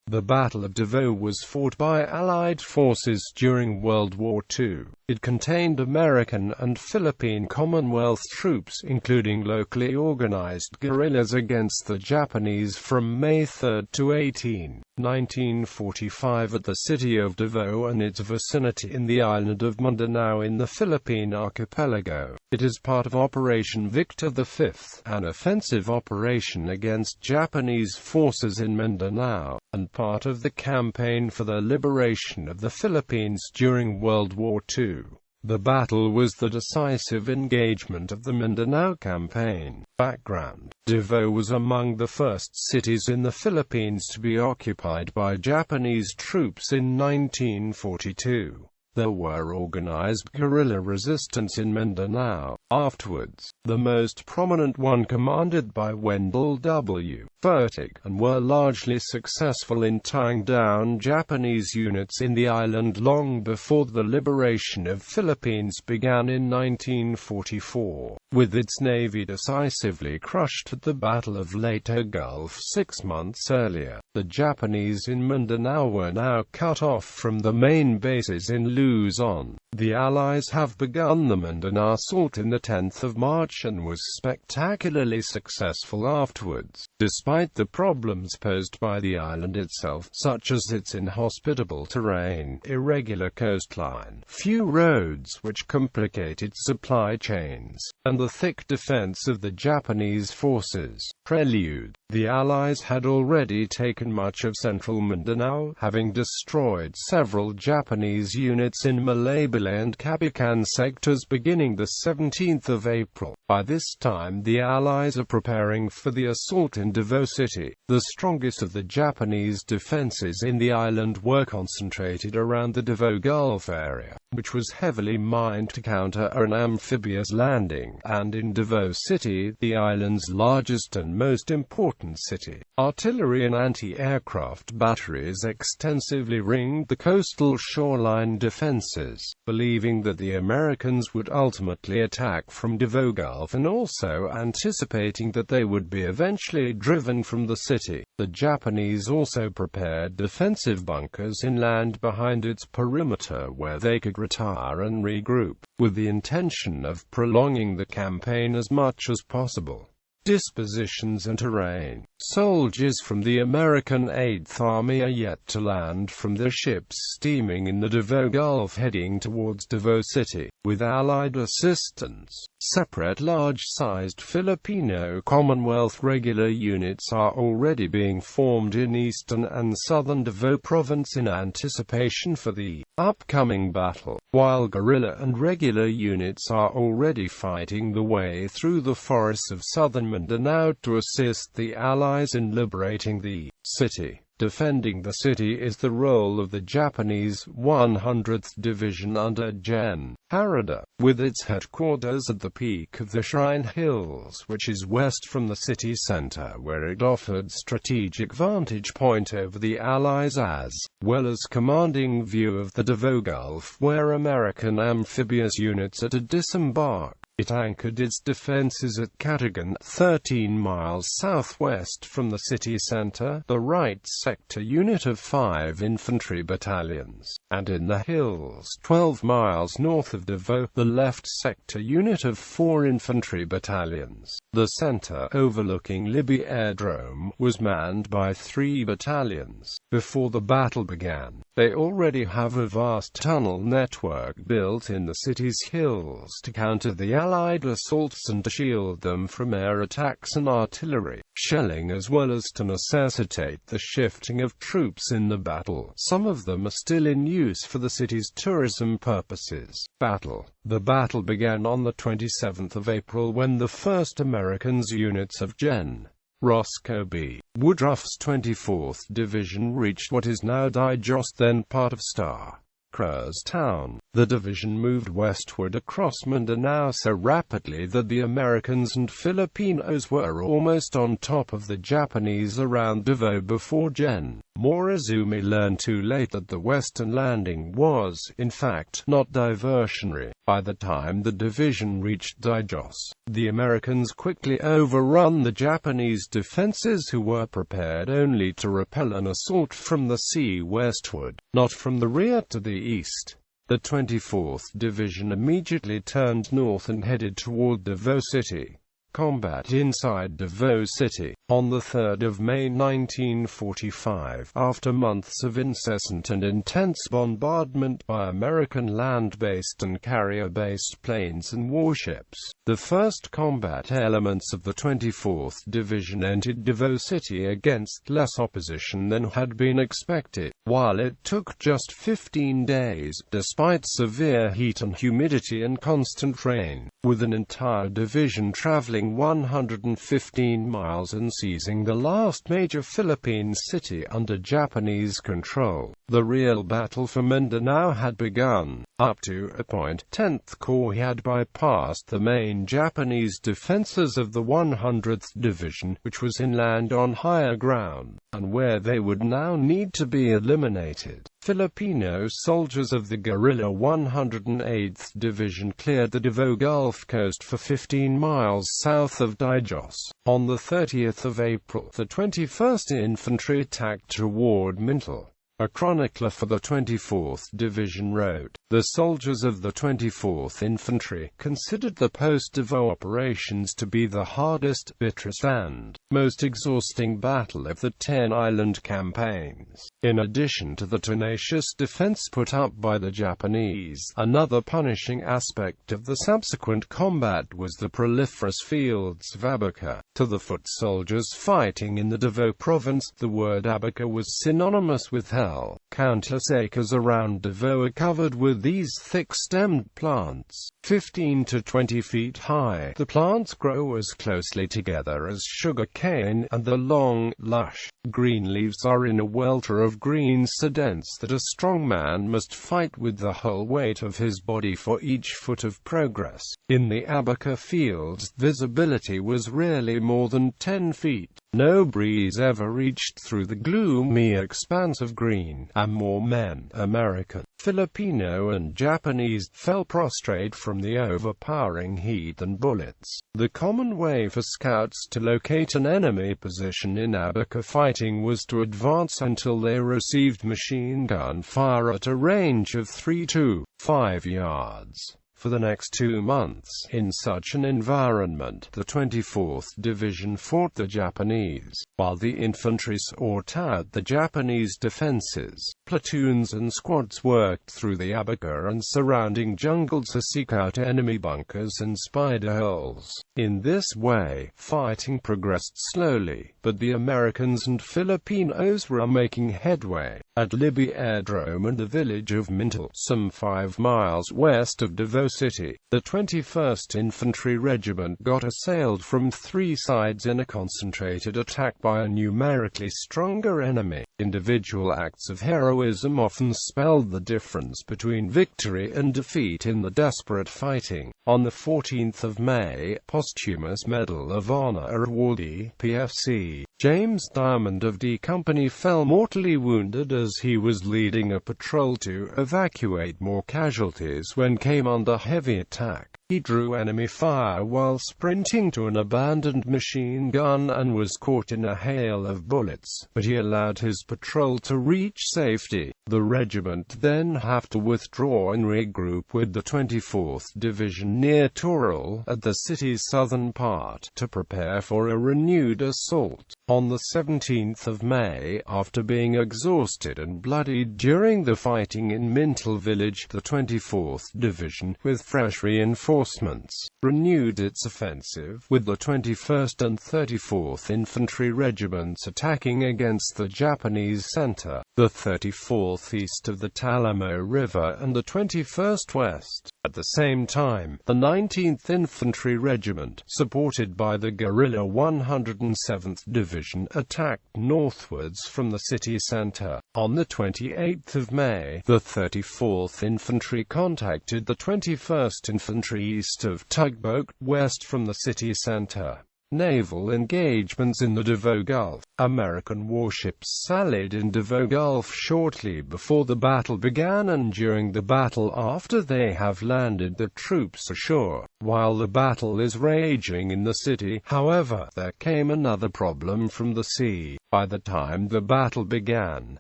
The Battle of Davao was fought by Allied forces during World War II. It contained American and Philippine Commonwealth troops, including locally organized guerrillas against the Japanese from May 3 to 18, 1945 at the city of Davao and its vicinity in the island of Mindanao in the Philippine Archipelago. It is part of Operation Victor V, an offensive operation against Japanese forces in Mindanao, and part of the campaign for the liberation of the Philippines during World War II. The battle was the decisive engagement of the Mindanao Campaign. Background: Davao was among the first cities in the Philippines to be occupied by Japanese troops in 1942. There were organized guerrilla resistance in Mindanao. Afterwards, the most prominent one commanded by Wendell W. Fertig, and were largely successful in tying down Japanese units in the island long before the liberation of Philippines began in 1944, with its navy decisively crushed at the Battle of Leyte Gulf 6 months earlier. The Japanese in Mindanao were now cut off from the main bases in Luzon. The Allies have begun the Mindanao assault on the 10th of March and was spectacularly successful afterwards, despite the problems posed by the island itself, such as its inhospitable terrain, irregular coastline, few roads which complicated supply chains, and the thick defense of the Japanese forces. Prelude: the Allies had already taken much of central Mindanao, having destroyed several Japanese units in Malaybalay and Cabican sectors beginning the 17th of April. By this time the Allies are preparing for the assault in Davaocity. The strongest of the Japanese defenses in the island were concentrated around the Davao Gulf area, which was heavily mined to counter an amphibious landing, and in Davaocity, the island's largest and most important city. Artillery and anti-aircraft batteries extensively ringed the coastal shoreline defenses, believing that the Americans would ultimately attack from Davao Gulf and also anticipating that they would be eventually driven from the city. The Japanese also prepared defensive bunkers inland behind its perimeter where they could retire and regroup, with the intention of prolonging the campaign as much as possible. Dispositions and terrain: soldiers from the American 8th Army are yet to land from their ships steaming in the Davao Gulf heading towards Davaocity, with Allied assistance. Separate large-sized Filipino Commonwealth regular units are already being formed in eastern and southern Davao Province in anticipation for the upcoming battle, while guerrilla and regular units are already fighting the way through the forests of southern Mindanao to assist the Allies in liberating the city. Defending the city is the role of the Japanese 100th Division under Gen. Harada, with its headquarters at the peak of the Shrine Hills, which is west from the city center, where it offered strategic vantage point over the Allies as well as commanding view of the Davao Gulf, where American amphibious units are to disembark. It anchored its defenses at Catagan, 13 miles southwest from the city center, the right sector unit of 5 infantry battalions, and in the hills, 12 miles north of Davao, the left sector unit of 4 infantry battalions. The center, overlooking Libby Aerodrome, was manned by 3 battalions. Before the battle began, they already have a vast tunnel network built in the city's hills to counter the Allied assaults and to shield them from air attacks and artillery shelling, as well as to necessitate the shifting of troops in the battle. Some of them are still in use for the city's tourism purposes. Battle: the battle began on the 27th of April when the 1st Americans units of Gen. Roscoe B. Woodruff's 24th Division reached what is now Dijos, then part of Star Cruz Town. The division moved westward across Mindanao so rapidly that the Americans and Filipinos were almost on top of the Japanese around Davao before Gen. Morozumi learned too late that the western landing was, in fact, not diversionary. By the time the division reached Daijos, the Americans quickly overrun the Japanese defenses, who were prepared only to repel an assault from the sea westward, not from the rear to the east. The 24th Division immediately turned north and headed toward Davao City. Combat inside Davao City. On the 3rd of May 1945, after months of incessant and intense bombardment by American land-based and carrier-based planes and warships, the first combat elements of the 24th Division entered Davao City against less opposition than had been expected. While it took just 15 days, despite severe heat and humidity and constant rain, with an entire division traveling 115 miles and seizing the last major Philippine city under Japanese control, the real battle for Mindanao had begun. Up to a point, 10th Corps had bypassed the main Japanese defenses of the 100th Division, which was inland on higher ground, and where they would now need to be eliminated. Filipino soldiers of the guerrilla 108th Division cleared the Davao Gulf coast for 15 miles south of Daijos. On the 30th of April, the 21st Infantry attacked toward Mintal. A chronicler for the 24th Division wrote, "The soldiers of the 24th Infantry considered the post-Davao operations to be the hardest, bitterest and most exhausting battle of the 10 island campaigns. In addition to the tenacious defense put up by the Japanese, another punishing aspect of the subsequent combat was the proliferous fields of abaca. To the foot soldiers fighting in the Davao province, the word abaca was synonymous with hell. Countless acres around Davao are covered with these thick-stemmed plants, 15 to 20 feet high. The plants grow as closely together as sugar cane, and the long, lush, green leaves are in a welter of green so dense that a strong man must fight with the whole weight of his body for each foot of progress. In the abaca fields, visibility was rarely more than 10 feet. No breeze ever reached through the gloomy expanse of green, and more men, American, Filipino and Japanese, fell prostrate from the overpowering heat and bullets. The common way for scouts to locate an enemy position in abaca fighting was to advance until they received machine gun fire at a range of 3 to 5 yards. For the next 2 months, in such an environment, the 24th Division fought the Japanese, while the infantry sought out the Japanese defenses. Platoons and squads worked through the abaca and surrounding jungle to seek out enemy bunkers and spider holes. In this way, fighting progressed slowly, but the Americans and Filipinos were making headway. At Libby Aerodrome and the village of Mintal, some 5 miles west of Davao City, the 21st Infantry Regiment got assailed from 3 sides in a concentrated attack by a numerically stronger enemy. Individual acts of heroism often spelled the difference between victory and defeat in the desperate fighting. On the 14th of May, posthumous Medal of Honor awardee, PFC, James Diamond of D Company fell mortally wounded as he was leading a patrol to evacuate more casualties when came under heavy attack. He drew enemy fire while sprinting to an abandoned machine gun and was caught in a hail of bullets, but he allowed his patrol to reach safety. The regiment then had to withdraw and regroup with the 24th Division near Toril, at the city's southern part, to prepare for a renewed assault. On the 17th of May, after being exhausted and bloodied during the fighting in Mintal village, the 24th Division, with fresh reinforcements, renewed its offensive, with the 21st and 34th Infantry Regiments attacking against the Japanese center, the 34th east of the Talamo River and the 21st west. At the same time, the 19th Infantry Regiment, supported by the guerrilla 107th Division, attacked northwards from the city center. On the 28th of May, the 34th Infantry contacted the 21st Infantry east of Tugboat, west from the city center. Naval engagements in the Davao Gulf. American warships sallied in Davao Gulf shortly before the battle began, and during the battle after they have landed the troops ashore. While the battle is raging in the city, however, there came another problem from the sea. By the time the battle began,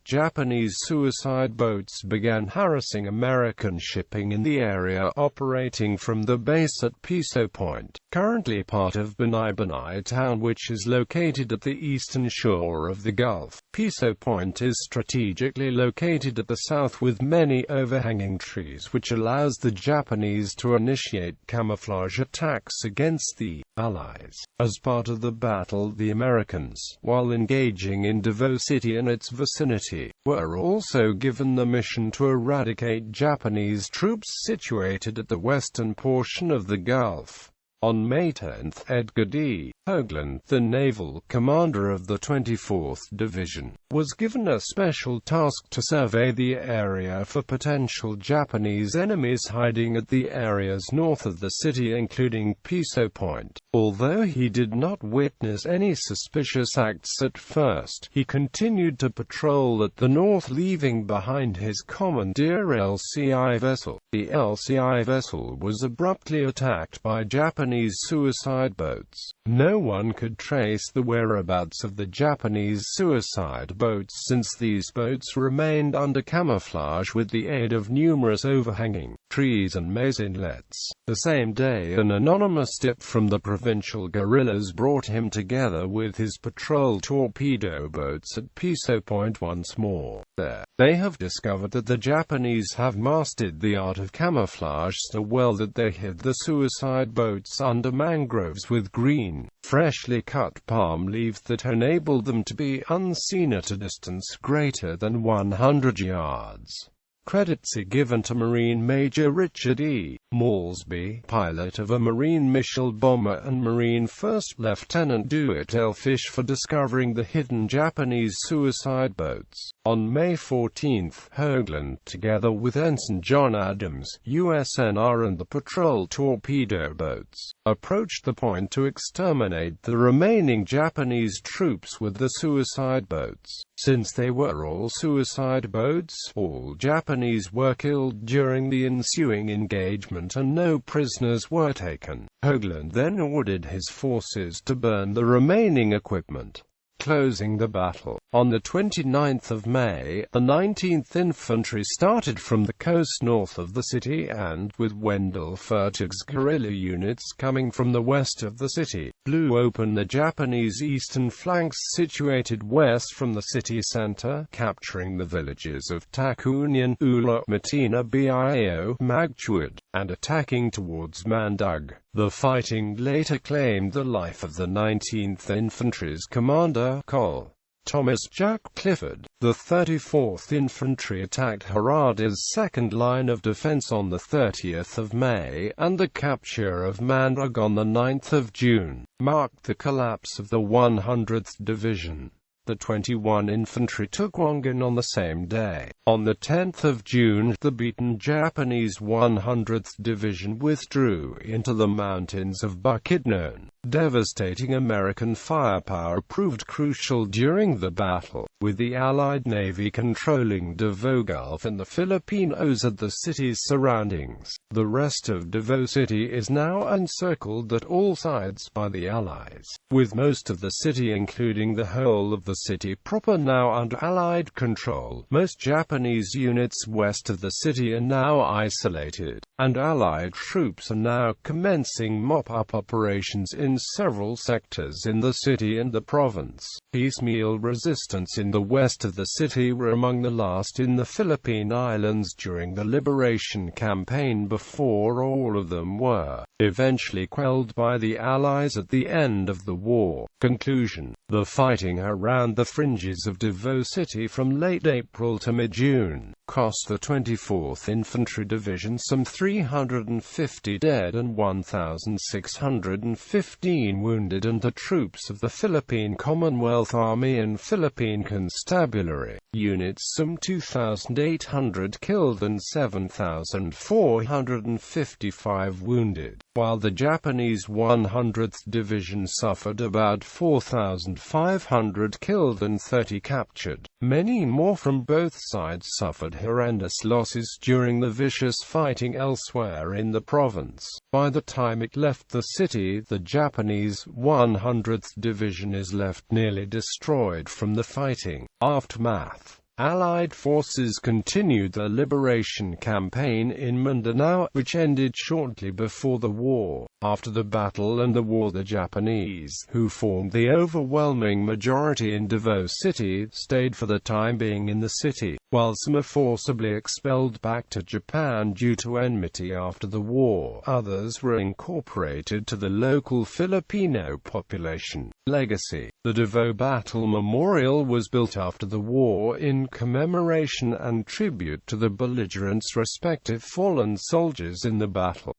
Japanese suicide boats began harassing American shipping in the area operating from the base at Piso Point, currently part of Binaybinay town, which is located at the eastern shore of the Gulf. Piso Point is strategically located at the south with many overhanging trees, which allows the Japanese to initiate camouflage attacks against the Allies. As part of the battle, the Americans, while engaging in Davao City and its vicinity, were also given the mission to eradicate Japanese troops situated at the western portion of the Gulf. On May 10, Edgar D. Hoagland, the naval commander of the 24th Division, was given a special task to survey the area for potential Japanese enemies hiding at the areas north of the city, including Piso Point. Although he did not witness any suspicious acts at first, he continued to patrol at the north, leaving behind his commandeer LCI vessel. The LCI vessel was abruptly attacked by Japanese suicide boats. No one could trace the whereabouts of the Japanese suicide boats, since these boats remained under camouflage with the aid of numerous overhanging trees and maize inlets. The same day, an anonymous tip from the provincial guerrillas brought him together with his patrol torpedo boats at Piso Point once more. There, they have discovered that the Japanese have mastered the art of camouflage so well that they hid the suicide boats under mangroves with green, freshly cut palm leaves that enabled them to be unseen at a distance greater than 100 yards. Credits are given to Marine Major Richard E. Maulsby, pilot of a Marine missile bomber, and Marine First Lieutenant Do-It L. Fish for discovering the hidden Japanese suicide boats. On May 14, Hoagland, together with Ensign John Adams, USNR, and the patrol torpedo boats, approached the point to exterminate the remaining Japanese troops with the suicide boats. Since they were all suicide boats, all Japanese were killed during the ensuing engagement and no prisoners were taken. Hoagland then ordered his forces to burn the remaining equipment, closing the battle. On the 29th of May, the 19th Infantry started from the coast north of the city and, with Wendell Fertig's guerrilla units coming from the west of the city, blew open the Japanese eastern flanks situated west from the city center, capturing the villages of Tacunian, Ula, Matina, Bio, Magchuad, and attacking towards Mandug. The fighting later claimed the life of the 19th Infantry's commander, Col. Thomas Jack Clifford. The 34th Infantry attacked Harada's second line of defense on the 30th of May, and the capture of Mandug on the 9th of June marked the collapse of the 100th Division. The 21 Infantry took Wangan on the same day. On the 10th of June, the beaten Japanese 100th Division withdrew into the mountains of Bukidnon. Devastating American firepower proved crucial during the battle, with the Allied Navy controlling Davao Gulf and the Filipinos at the city's surroundings. The rest of Davao City is now encircled at all sides by the Allies, with most of the city, including the whole of the city proper, now under Allied control. Most Japanese units west of the city are now isolated, and Allied troops are now commencing mop-up operations in several sectors in the city and the province. Piecemeal resistance in the west of the city were among the last in the Philippine Islands during the Liberation Campaign, before all of them were eventually quelled by the Allies at the end of the war. Conclusion: the fighting around the fringes of Davao City from late April to mid-June cost the 24th Infantry Division some 350 dead and 1,615 wounded, and the troops of the Philippine Commonwealth Army and Philippine Constabulary units some 2,800 killed and 7,455 wounded. while the Japanese 100th Division suffered about 4,500 killed and 30 captured. Many more from both sides suffered horrendous losses during the vicious fighting elsewhere in the province. By the time it left the city, the Japanese 100th Division is left nearly destroyed from the fighting. Aftermath. Allied forces continued the liberation campaign in Mindanao, which ended shortly before the war. After the battle and the war, the Japanese, who formed the overwhelming majority in Davao City, stayed for the time being in the city, while some were forcibly expelled back to Japan due to enmity after the war. Others were incorporated to the local Filipino population. Legacy. The Davao Battle Memorial was built after the war in commemoration and tribute to the belligerents' respective fallen soldiers in the battle.